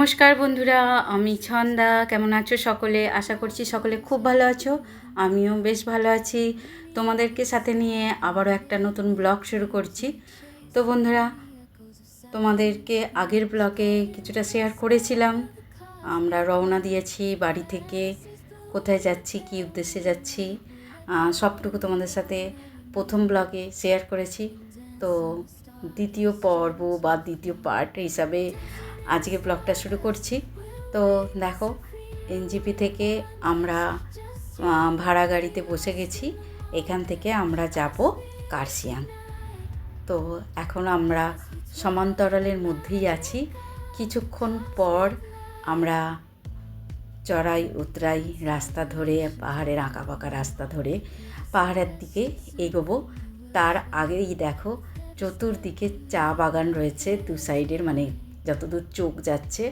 নমস্কার বন্ধুরা, আমি ছন্দা। কেমন আছো সকলে? আশা করছি সকলে খুব ভালো আছো। আমিও বেশ ভালো আছি। তোমাদেরকে সাথে নিয়ে আবারও একটা নতুন ব্লগ শুরু করছি। তো বন্ধুরা, তোমাদেরকে আগের ব্লগে কিছুটা শেয়ার করেছিলাম। আমরা রওনা দিয়েছি বাড়ি থেকে, কোথায় যাচ্ছি, কী উদ্দেশ্যে যাচ্ছি, সবটুকু তোমাদের সাথে প্রথম ব্লগে শেয়ার করেছি। তো দ্বিতীয় পর্ব বা দ্বিতীয় পার্ট হিসাবে আজকে ব্লগটা শুরু করছি। তো দেখো, এনজিপি থেকে আমরা ভাড়া গাড়িতে বসে গেছি। এখান থেকে আমরা যাব কার্শিয়াং। তো এখন আমরা সমান্তরালের মধ্যেই আছি। কিছুক্ষণ পর আমরা চড়াই উতরাই রাস্তা ধরে, পাহাড়ের আঁকাবাঁকা রাস্তা ধরে পাহাড়ের দিকে এগোবো। তার আগেই দেখো, চতুর্দিকে চা বাগান রয়েছে দু সাইডের, মানে যতদূর চোখ যাচ্ছে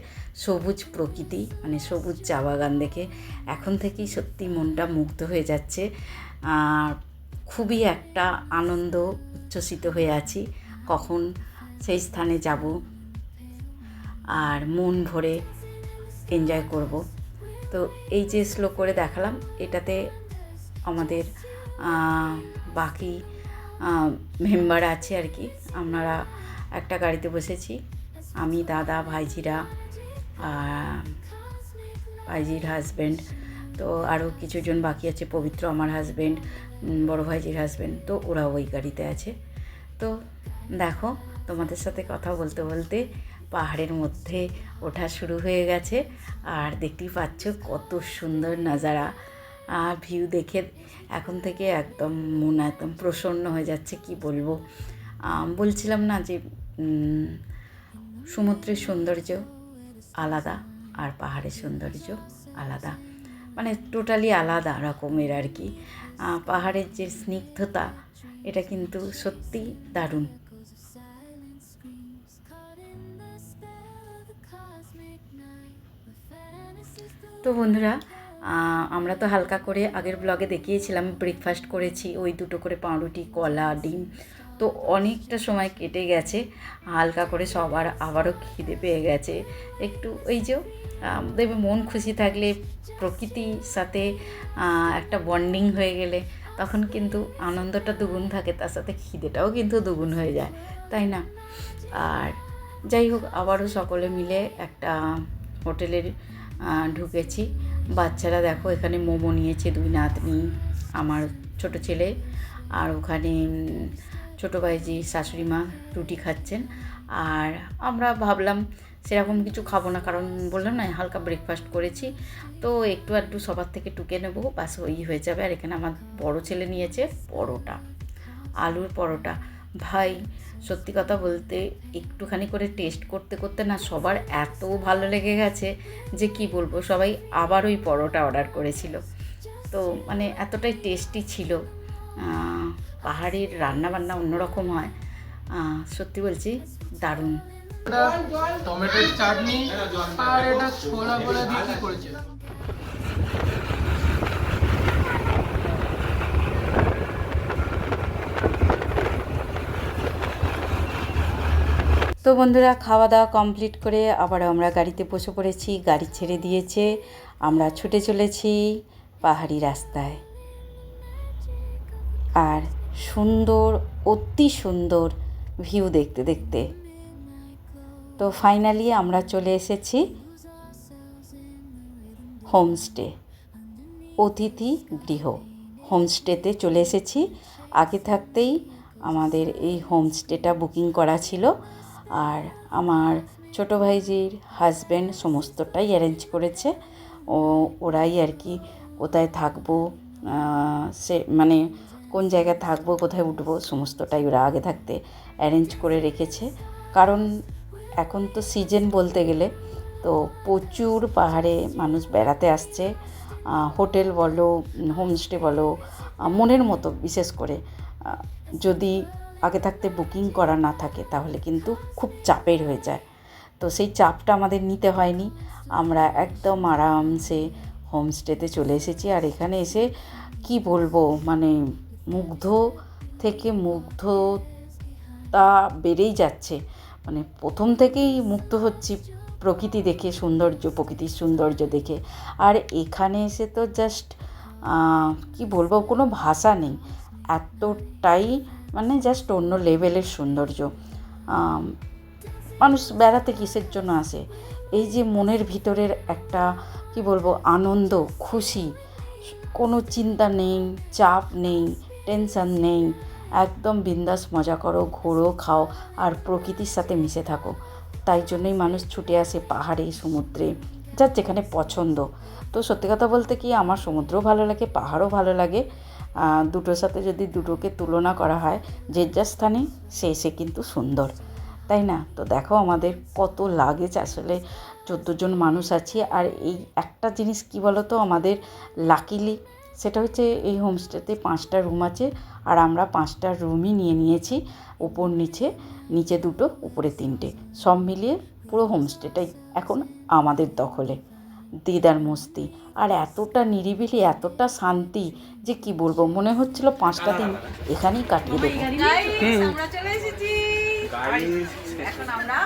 সবুজ প্রকৃতি, মানে সবুজ চা বাগান দেখে এখন থেকেই সত্যি মনটা মুগ্ধ হয়ে যাচ্ছে। খুবই একটা আনন্দ উচ্ছ্বসিত হয়ে আছি, কখন সেই স্থানে যাব আর মন ভরে এনজয় করব। তো এই যে স্লো করে দেখালাম, এটাতে আমাদের বাকি মেম্বার আছে আর কি। আমরা একটা গাড়িতে বসেছি, আমি, দাদা, ভাইজিরা, ভাইজির হাজব্যান্ড, তো আরও কিছুজন বাকি আছে, পবিত্র আমার হাজব্যান্ড, বড় ভাইজির হাজব্যান্ড, তো ওরা ওই গাড়িতে আছে। তো দেখো, তোমাদের সাথে কথা বলতে বলতে পাহাড়ের মধ্যে ওঠা শুরু হয়ে গেছে। আর দেখতেই পাচ্ছ কত সুন্দর নাজারা, ভিউ দেখে এখন থেকে একদম মন একদম প্রসন্ন হয়ে যাচ্ছে, কি বলবো। বলছিলাম না যে সমুদ্রের সৌন্দর্য আলাদা আর পাহাড়ের সৌন্দর্য আলাদা, মানে টোটালি আলাদা রকমের আর কি। পাহাড়ের যে স্নিগ্ধতা, এটা কিন্তু সত্যি দারুণ। তো বন্ধুরা, আমরা তো হালকা করে আগের ব্লগে দেখিয়েছিলাম ব্রেকফাস্ট করেছি, ওই 2টো করে পাউরুটি, কলা, ডিম। তো অনেকটা সময় কেটে গেছে, হালকা করে সবার আবারও খিদে পেয়ে গেছে একটু। ওই যে দেখবে, মন খুশি থাকলে, প্রকৃতির সাথে একটা বন্ডিং হয়ে গেলে তখন কিন্তু আনন্দটা দ্বিগুণ থাকে, তার সাথে খিদেটাও কিন্তু দ্বিগুণ হয়ে যায়, তাই না? আর যাই হোক, আবারও সকলে মিলে একটা হোটেলের ঢুকেছি। বাচ্চারা দেখো, এখানে মোমো নিয়েছে, 2 নাতনি, আমার ছোট ছেলে, আর ওখানে ছোটো ভাইজি শাশুড়ি মা রুটি খাচ্ছেন। আর আমরা ভাবলাম সেরকম কিছু খাবো না, কারণ বললাম না হালকা ব্রেকফাস্ট করেছি, তো একটু আধটু সবার থেকে টুকে নেবো, বাস ওই হয়ে যাবে। আর এখানে আমার বড় ছেলে নিয়েছে পরোটা, আলুর পরোটা। ভাই, সত্যি কথা বলতে একটুখানি করে টেস্ট করতে করতে না সবার এত ভালো লেগে গেছে যে কি বলবো, সবাই আবার ওই পরোটা অর্ডার করেছিল। তো মানে এতটাই টেস্টি ছিল। পাহাড়ের রান্নাবান্না অন্যরকম হয়, সত্যি বলছি, দারুণ। টমেটোর চাটনি আর এটা ছোলা বলে দিয়ে কি করেছে। তো বন্ধুরা, খাওয়া দাওয়া কমপ্লিট করে আবার আমরা গাড়িতে বসে পড়েছি। গাড়ি ছেড়ে দিয়েছে, আমরা ছুটে চলেছি পাহাড়ি রাস্তায়। আর সুন্দর, অতি সুন্দর ভিউ দেখতে দেখতে তো ফাইনালি আমরা চলে এসেছি হোমস্টে, অতিথি গৃহ হোমস্টেতে চলে এসেছি। আগে থাকতেই আমাদের এই হোমস্টেটা বুকিং করা ছিল, আর আমার ছোটো ভাইজির হাজব্যান্ড সমস্তটাই অ্যারেঞ্জ করেছে। ওরাই আর কি কোথায় থাকবো, সে মানে কোন জায়গায় থাকবো, কোথায় উঠবো, সমস্তটাই ওরা আগে থাকতে অ্যারেঞ্জ করে রেখেছে। কারণ এখন তো সিজন বলতে গেলে, তো প্রচুর পাহাড়ে মানুষ বেড়াতে আসছে। হোটেল বলো, হোমস্টে বলো, মনের মতো, বিশেষ করে যদি আগে থাকতে বুকিং করা না থাকে তাহলে কিন্তু খুব চাপের হয়ে যায়। তো সেই চাপটা আমাদের নিতে হয়নি, আমরা একদম আরামসে হোমস্টেতে চলে এসেছি। আর এখানে এসে কি বলবো, মানে মুগ্ধ থেকে মুগ্ধতা বেড়েই যাচ্ছে, মানে প্রথম থেকেই মুগ্ধ হচ্ছি প্রকৃতি দেখে প্রকৃতির সৌন্দর্য দেখে। আর এখানে এসে তো জাস্ট কি বলবো, কোনো ভাষা নেই, এতটাই মানে জাস্ট অন্য লেভেলের সৌন্দর্য। মানুষ বেড়াতে কিসের জন্য আসে? এই যে মনের ভিতরের একটা কি বলবো আনন্দ, খুশি, কোনো চিন্তা নেই, চাপ নেই, টেনশন নেই, একদম বিন্দাস মজা করো, ঘোরো, খাও আর প্রকৃতির সাথে মিশে থাকো। তাই জন্যই মানুষ ছুটে আসে পাহাড়ে, সমুদ্রে, যার যেখানে পছন্দ। তো সত্যি কথা বলতে কি, আমার সমুদ্রও ভালো লাগে, পাহাড়ও ভালো লাগে। দুটোর সাথে যদি দুটোকে তুলনা করা হয়, যে যার স্থানে সে কিন্তু সুন্দর, তাই না? তো দেখো আমাদের কত লাগেজ, আসলে 14 জন মানুষ আছি। আর এই একটা জিনিস কি বলো তো, আমাদের লাকিলি সেটা হচ্ছে এই হোমস্টেতে 5টা রুম আছে, আর আমরা 5টা রুমই নিয়েছি, উপর নিচে, নিচে 2টো, উপরে 3টে, সব মিলিয়ে পুরো হোমস্টেটাই এখন আমাদের দখলে। দিদার মস্তি, আর এতটা নিরিবিলি, এতটা শান্তি যে কি বলবো, মনে হচ্ছিল 5টা দিন এখানেই কাটিয়ে দেবো। আমরা চলে এসেছি, এখন আমরা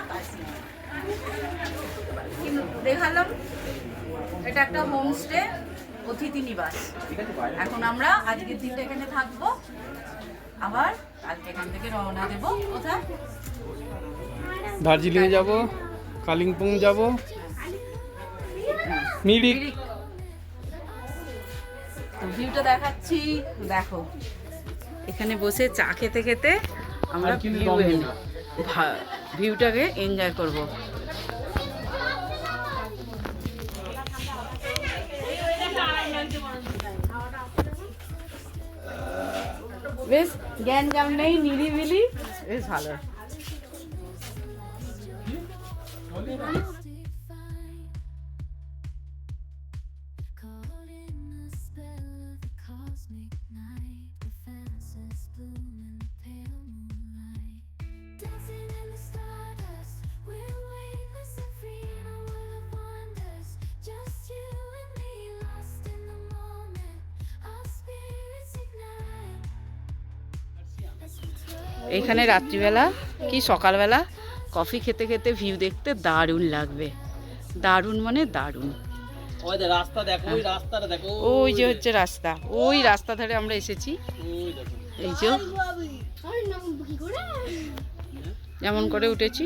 দেখালাম, এটা একটা হোমস্টে, অতিথি নিবাস। এখন আমরা আজকের দিনটা এখানে থাকবো, আবার কালকে এখান থেকে রওনা দেবো। কোথায়? দার্জিলিং যাব, কালিম্পং যাব, মিরিক। তো ভিউটা দেখাচ্ছি, দেখো এখানে বসে চা খেতে খেতে আমরা ভিউটাকে এনজয় করব। বেশ জ্ঞান জাম নেই, নিরিবিলি, বেশ ভালো। এখানে রাত্রিবেলা কি সকালবেলা কফি খেতে খেতে ভিউ দেখতে দারুণ লাগবে, দারুণ মানে দারুণ। রাস্তা দেখো, ওই রাস্তাটা দেখো, ওই যে হচ্ছে রাস্তা, ওই রাস্তা ধারে আমরা এসেছি। এই যে যেমন করে উঠেছি।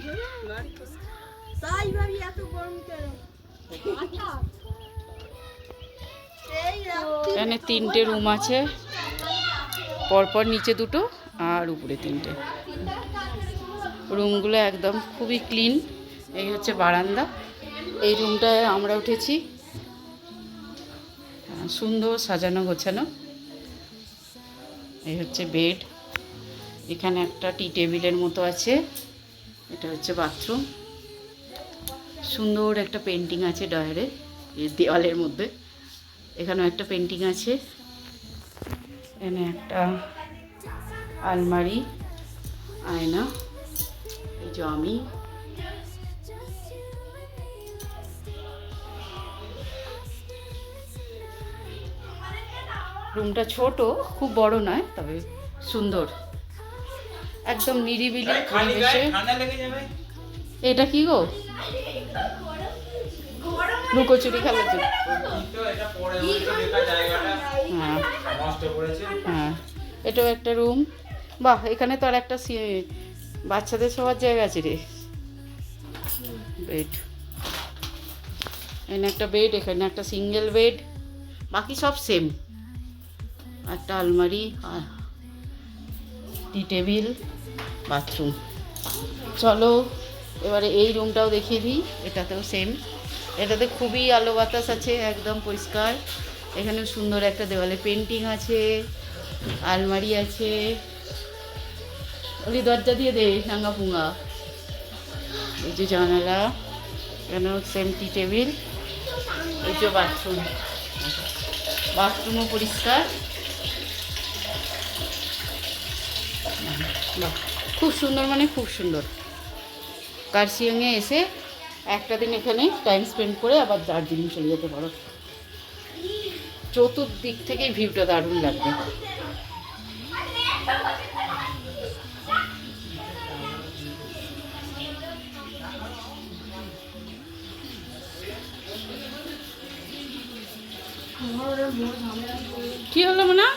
এখানে 3টে রুম আছে, পরপর নিচে 2টো আর উপরে 3টে। রুমগুলো একদম খুবই ক্লিন। এই হচ্ছে বারান্দা, এই রুমটায় আমরা উঠেছি, সুন্দর সাজানো গোছানো। এই হচ্ছে বেড, এখানে একটা টি টেবিলের মতো আছে, এটা হচ্ছে বাথরুম। সুন্দর একটা পেন্টিং আছে ডয়ারে, দেওয়ালের মধ্যে, এখানেও একটা পেন্টিং আছে। এখানে একটা আলমারি, আয়না, এই যে আমি। রুমটা ছোট, খুব বড় নয়, তবে সুন্দর, একদম নিরিবিলি পরিবেশে। এটা কি গো? লুকোচুরি খেলার জন্য। হ্যাঁ হ্যাঁ, এটাও একটা রুম। বাহ, এখানে তো আর একটা বাচ্চাদের সবার জায়গা আছে রে। বেড, এখানে একটা বেড, এখানে একটা সিঙ্গেল বেড, বাকি সব সেম। একটা আলমারি, টি টেবিল, বাথরুম। চলো এবারে এই রুমটাও দেখিয়ে দিই, এটাতেও সেম। এটাতে খুবই আলো বাতাস আছে, একদম পরিষ্কার। এখানেও সুন্দর একটা দেওয়ালে পেন্টিং আছে, আলমারি আছে। ওই দরজা দিয়ে দে সাঙ্গা পুঙ্গা। এই যে জানালা, এখানেও সেম টি টেবিল। এই যে বাথরুম, বাথরুমও পরিষ্কার। খুব সুন্দর, মানে খুব সুন্দর। কার্শিয়াংয়ে এসে একটা দিন এখানে টাইম স্পেন্ড করে আবার দার্জিলিং চলে যেতে পারো। চতুর্দিক থেকে ভিউটা দারুণ লাগবে। কি হলো না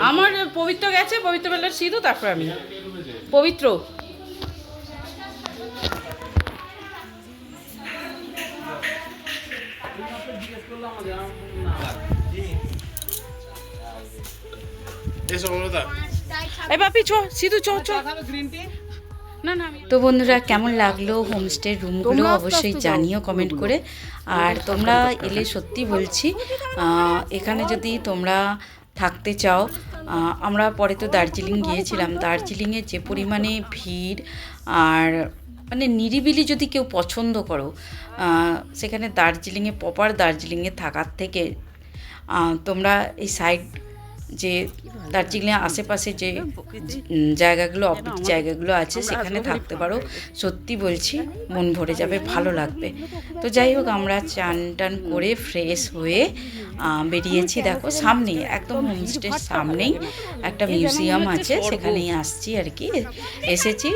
আমার পবিত্র গেছে, পবিত্র বেলার সিধু, তারপর আমি পবিত্র। এই বাপি চ, সিধু চ চ। না না তো বন্ধুরা, কেমন লাগলো হোমস্টের রুমগুলো অবশ্যই জানিও কমেন্ট করে। আর তোমরা এলে সত্যি বলছি, এখানে যদি তোমরা থাকতে চাও, আমরা পরে তো দার্জিলিং গিয়েছিলাম, দার্জিলিংয়ে যে পরিমাণে ভিড়, আর মানে নিরিবিলি যদি কেউ পছন্দ করো, সেখানে দার্জিলিংয়ে প্রপার দার্জিলিংয়ে থাকার থেকে তোমরা এই সাইড যে দার্জিলিংয়ের আশেপাশে যে জায়গাগুলো অফবিট জায়গাগুলো আছে সেখানে থাকতে পারো। সত্যি বলছি মন ভরে যাবে, ভালো লাগবে। তো যাই হোক, আমরা চান টান করে ফ্রেশ হয়ে বেরিয়েছি। দেখো সামনেই, একদম হোমস্টের সামনেই একটা মিউজিয়াম আছে, সেখানেই আসছি আর কি, এসেছি।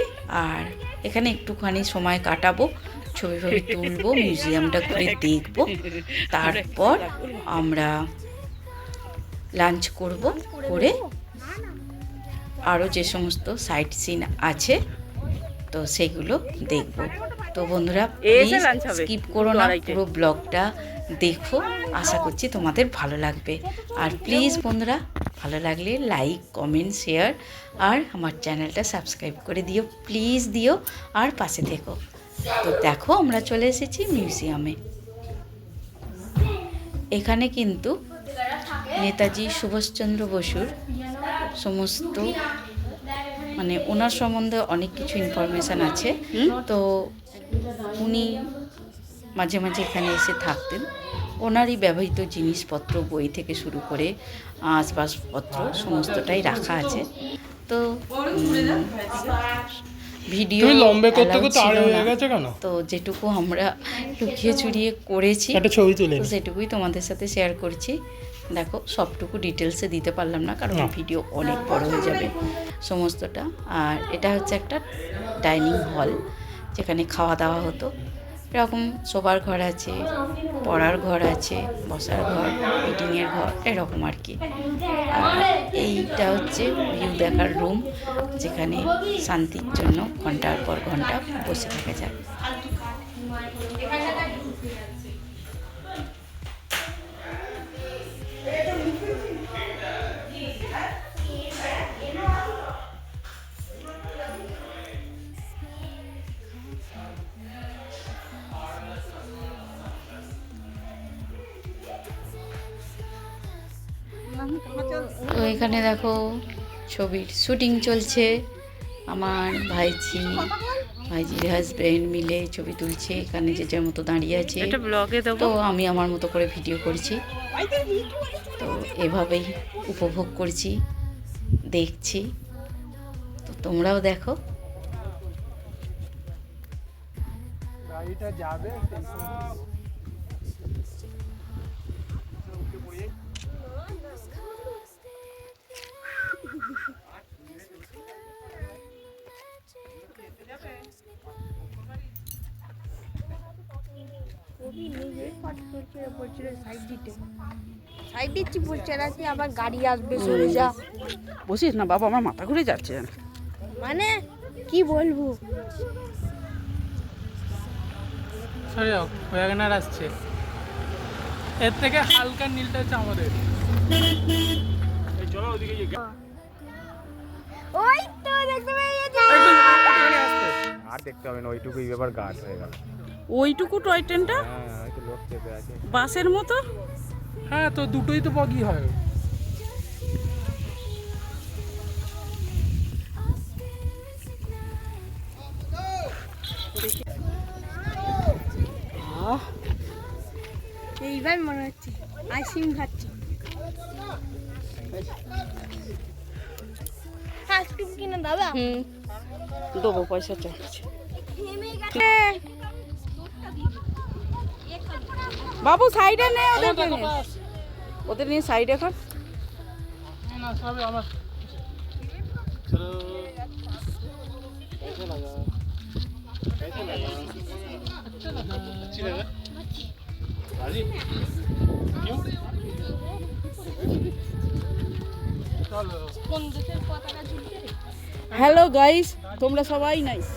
আর এখানে একটুখানি সময় কাটাবো, ছবি ছবি তুলবো, মিউজিয়ামটা ঘুরে দেখবো, তারপর আমরা লাঞ্চ করব, করে আরও যে সমস্ত সাইট সিন আছে তো সেগুলো দেখব। তো বন্ধুরা প্লিজ স্কিপ করো না, পুরো ব্লগটা দেখো, আশা করছি তোমাদের ভালো লাগবে। আর প্লিজ বন্ধুরা, ভালো লাগলে লাইক, কমেন্ট, শেয়ার আর আমার চ্যানেলটা সাবস্ক্রাইব করে দিও, প্লিজ দিও, আর পাশে থেকো। তো দেখো আমরা চলে এসেছি মিউজিয়ামে। এখানে কিন্তু নেতাজি সুভাষচন্দ্র বসুর সমস্ত মানে ওনার সম্বন্ধে অনেক কিছু ইনফরমেশান আছে। তো উনি মাঝে মাঝে এখানে এসে থাকতেন, ওনারই ব্যবহৃত জিনিসপত্র, বই থেকে শুরু করে আসবাবপত্র সমস্তটাই রাখা আছে। তো ভিডিও তো যেটুকু আমরা লুকিয়ে চুরিয়ে করেছি তো সেটুকুই তোমাদের সাথে শেয়ার করছি। দেখো সবটুকু ডিটেলসে দিতে পারলাম না, কারণ ভিডিও অনেক বড় হয়ে যাবে সমস্তটা। আর এটা হচ্ছে একটা ডাইনিং হল, যেখানে খাওয়া দাওয়া হতো। এরকম শোবার ঘর আছে, পড়ার ঘর আছে, বসার ঘর, মিটিংয়ের ঘর, এরকম আর কি। আর এইটা হচ্ছে ভিউ দেখার রুম, যেখানে শান্তির জন্য ঘন্টার পর ঘন্টা বসে থাকা যায়। তো এখানে দেখো ছবির শুটিং চলছে, আমার ভাইজির হাজব্যান্ড মিলে ছবি তুলছে। এখানে যে যার মতো দাঁড়িয়ে আছে, তো আমি আমার মতো করে ভিডিও করছি। তো এভাবেই উপভোগ করছি, দেখছি। তো তোমরাও দেখো। গাড়িটা যাবে সাইড দিচ্ছি বলছে নাকি আবার গাড়ি আসবে, সরে যা। বসিস না বাবা, আমার মাথা ঘুরে যাচ্ছে। মানে কি বলবো, সরে যাও, ওয়াগনার আসছে। এর থেকে হালকা নীলটা হচ্ছে আমাদের। চলো ওদিকে গিয়ে ওই তো দেখতে পেয়ে গেছি। আর দেখতে হবে না, ওইটুকুই ব্যাপার, গাছ হয়ে গেল। ওইটুকু টয় ট্রেনটা হ্যাঁ, হয়তো লোক চেপে আছে বাসের মতো। হ্যাঁ, তো দুটোই তো বগি হয়। এইবার মনে হচ্ছে আইসক্রিম খাচ্ছি। আইসক্রিম কিনে দাদা? দেবো, পয়সা চাচ্ছি। বাবু সাইডে নে, ওদের নিয়ে সাইডে খান। না সবে আমার अच्छा लगा চলো কোন দেশের পতাকা ঝুলছে রে? হ্যালো গাইস, তোমরা সবাই নাইস।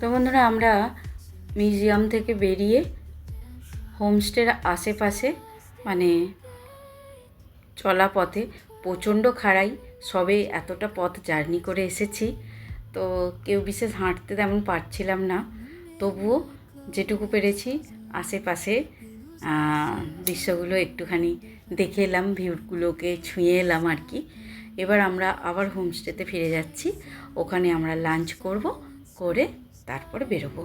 তো বন্ধুরা আমরা মিউজিয়াম থেকে বেরিয়ে হোমস্টের আশেপাশে মানে চলা পথে প্রচণ্ড খাড়াই, সবে এতটা পথ জার্নি করে এসেছি, তো কেউ বিশেষ হাঁটতে তেমন পারছিলাম না, তবুও যেটুকু পেরেছি আশেপাশে দৃশ্যগুলো একটুখানি দেখে এলাম, ভিউগুলোকে ছুঁয়ে এলাম আর কি। এবার আমরা আবার হোমস্টেতে ফিরে যাচ্ছি, ওখানে আমরা লাঞ্চ করব, করে তারপরে বেরোবো।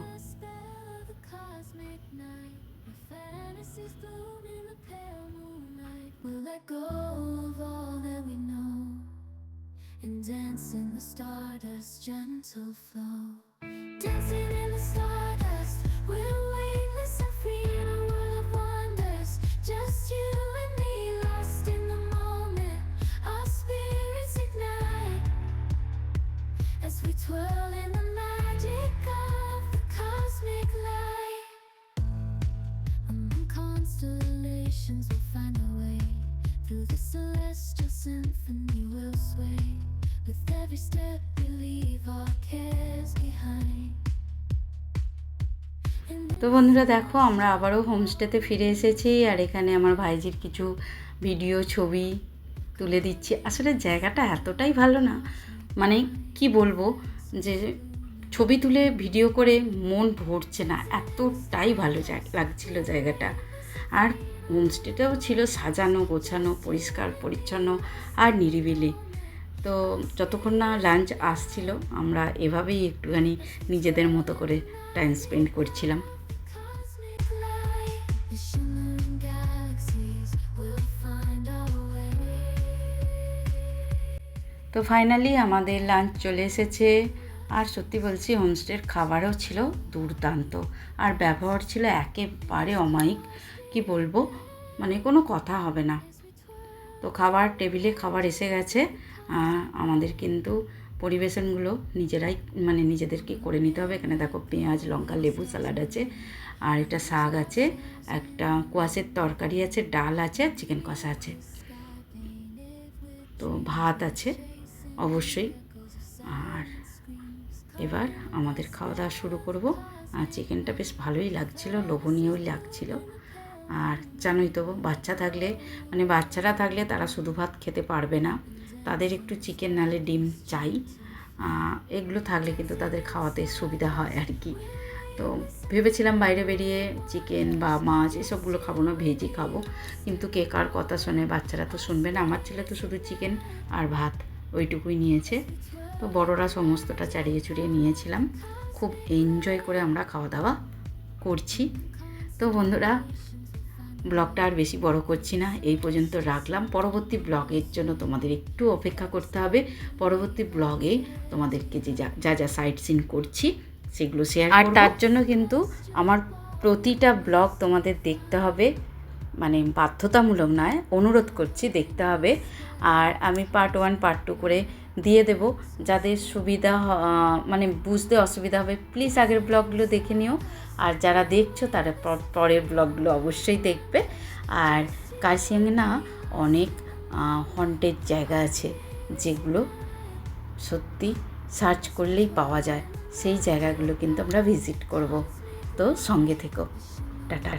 We'll let go of all that we know and dance in the stardust, gentle flow. Dancing in the stardust, we're weightless and free in a world of wonders. Just you and me, lost in the moment. Our spirits ignite as we twirl in the magic of the cosmic light. Among constellations, we'll find a way. Through the celestial symphony we'll sway. With every step we leave our cares behind. তো বন্ধুরা দেখো, আমরা আবারও হোমস্টেতে ফিরে এসেছি, আর এখানে আমার ভাইজির কিছু ভিডিও ছবি তুলে দিচ্ছি। আসলে জায়গাটা এতটাই ভালো না, মানে কি বলবো, যে ছবি তুলে ভিডিও করে মন ভরছে না, এতটাই ভালো লাগছিল জায়গাটা। আর হোমস্টেটাও ছিল সাজানো গোছানো, পরিষ্কার পরিচ্ছন্ন আর নিরিবিলি। তো যতক্ষণ না লাঞ্চ আসছিল আমরা এভাবেই একটুখানি নিজেদের মতো করে টাইম স্পেন্ড করছিলাম। Cosmic light, the shimmering galaxies will find our way. তো ফাইনালি আমাদের লাঞ্চ চলে এসেছে, আর সত্যি বলছি হোমস্টের খাবারও ছিল দুর্দান্ত, আর ব্যবহার ছিল একেবারে অমায়িক, কি বলবো, মানে কোনো কথা হবে না। তো খাবার টেবিলে খাবার এসে গেছে, আমাদের কিন্তু পরিবেশনগুলো নিজেরাই মানে নিজেদেরকে করে নিতে হবে। এখানে দেখো পেঁয়াজ লঙ্কা লেবু স্যালাড আছে, আর এটা শাক আছে, একটা কোয়াশের তরকারি আছে, ডাল আছে, আর চিকেন কষা আছে, তো ভাত আছে অবশ্যই। আর এবার আমাদের খাওয়া দাওয়া শুরু করব। আর চিকেনটা বেশ ভালোই লাগছিল, লোভনীয়ই লাগছিল। আর জানোই তো বাচ্চা থাকলে মানে বাচ্চারা থাকলে তারা শুধু ভাত খেতে পারবে না, তাদের একটু চিকেন নালে ডিম চাই, এগুলো থাকলে কিন্তু তাদের খাওয়াতে সুবিধা হয় আর কি। তো ভেবেছিলাম বাইরে বেরিয়ে চিকেন বা মাছ এসবগুলো খাবো না, ভেজই খাবো, কিন্তু কে কার কথা শোনে, বাচ্চারা তো শুনবে না। আমার ছেলে তো শুধু চিকেন আর ভাত ওইটুকুই নিয়েছে, তো বড়রা সমস্তটা চাড়িয়ে চুড়িয়ে নিয়েছিলাম। খুব এনজয় করে আমরা খাওয়া দাওয়া করছি। তো বন্ধুরা, ব্লগটা আর বেশি বড় করছি না, এই পর্যন্ত রাখলাম। পরবর্তী ব্লগের জন্য তোমাদের একটু অপেক্ষা করতে হবে। পরবর্তী ব্লগে তোমাদেরকে যা যা সাইট সিন করছি সেগুলো শেয়ার করব, আর তার জন্য কিন্তু আমার প্রতিটা ব্লগ তোমাদের দেখতে হবে, মানে বাধ্যতামূলক নয়, অনুরোধ করছি দেখতে হবে। আর আমি পার্ট 1 পার্ট 2 করে দিয়ে দেব, যাদের সুবিধা মানে বুঝতে অসুবিধা হবে প্লিজ আগের ব্লগগুলো দেখে নিও, আর যারা দেখছো তারা পরের ব্লগগুলো অবশ্যই দেখবে। আর কার্শিয়াংয়ে না অনেক হন্টেড জায়গা আছে যেগুলো সত্যি সার্চ করলেই পাওয়া যায়, সেই জায়গাগুলো কিন্তু আমরা ভিজিট করব। তো সঙ্গে থেকো, টাটা।